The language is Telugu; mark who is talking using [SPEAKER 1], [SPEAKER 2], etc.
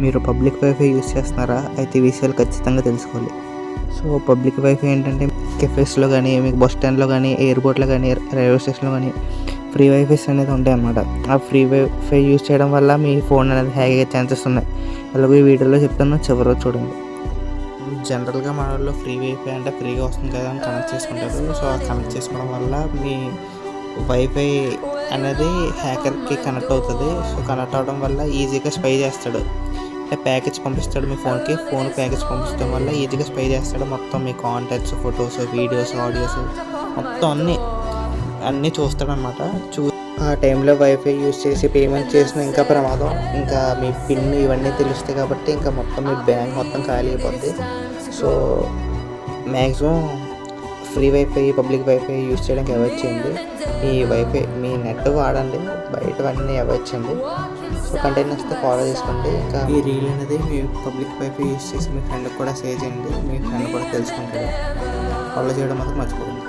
[SPEAKER 1] మీరు పబ్లిక్ వైఫై యూస్ చేస్తున్నారా? అయితే ఈ విషయాలు ఖచ్చితంగా తెలుసుకోవాలి. సో పబ్లిక్ వైఫై ఏంటంటే కెఫేస్లో కానీ, మీకు బస్ స్టాండ్లో కానీ, ఎయిర్పోర్ట్లో కానీ, రైల్వే స్టేషన్లో కానీ ఫ్రీ వైఫైస్ అనేది ఉంటాయి అన్నమాట. ఆ ఫ్రీ వైఫై యూస్ చేయడం వల్ల మీ ఫోన్ అనేది హ్యాక్ అయ్యే ఛాన్సెస్ ఉన్నాయి. అలాగే ఈ వీడియోలో చెప్తాను, చివరిలో చూడండి. జనరల్గా మన వాళ్ళు ఫ్రీ వైఫై అంటే ఫ్రీగా వస్తుంది కదా అని కనెక్ట్ చేసుకుంటారు. సో ఆ కనెక్ట్ చేసుకోవడం వల్ల మీ వైఫై అనేది హ్యాకర్కి కనెక్ట్ అవుతుంది. సో కనెక్ట్ అవ్వడం వల్ల ఈజీగా స్పై చేస్తాడు. అంటే ప్యాకేజ్ పంపిస్తాడు మీ ఫోన్కి. ఫోన్ ప్యాకేజ్ పంపించడం వల్ల ఈజీగా స్పై చేస్తాడు. మొత్తం మీ కాంటాక్ట్స్, ఫొటోస్, వీడియోస్, ఆడియోస్ మొత్తం అన్నీ చూస్తాడు అనమాట. ఆ టైంలో వైఫై యూస్ చేసి పేమెంట్ చేసిన ఇంకా ప్రమాదం. ఇంకా మీ పిన్ ఇవన్నీ తెలుస్తాయి కాబట్టి ఇంకా మొత్తం మీ బ్యాంక్ మొత్తం ఖాళీ అయిపోద్ది. So maximum free wifi, public wifi use చేయడానికి అవాయిడ్ చేయండి. మీ వైఫై, మీ నెట్ వాడండి, బయటవన్నీ అవాయిడ్ చేయండి. సో కంటెంట్ నచ్చితే ఫాలో చేసుకోండి. ఇంకా ఈ రీల్ అనేది మీ పబ్లిక్ వైఫై యూస్ చేసి మీ ఫ్రెండ్కి కూడా షేర్ చేయండి. మీ ఫ్రెండ్ కూడా తెలుసుకుంటాడు. ఫాలో చేయడం మాత్రం మర్చిపోకండి.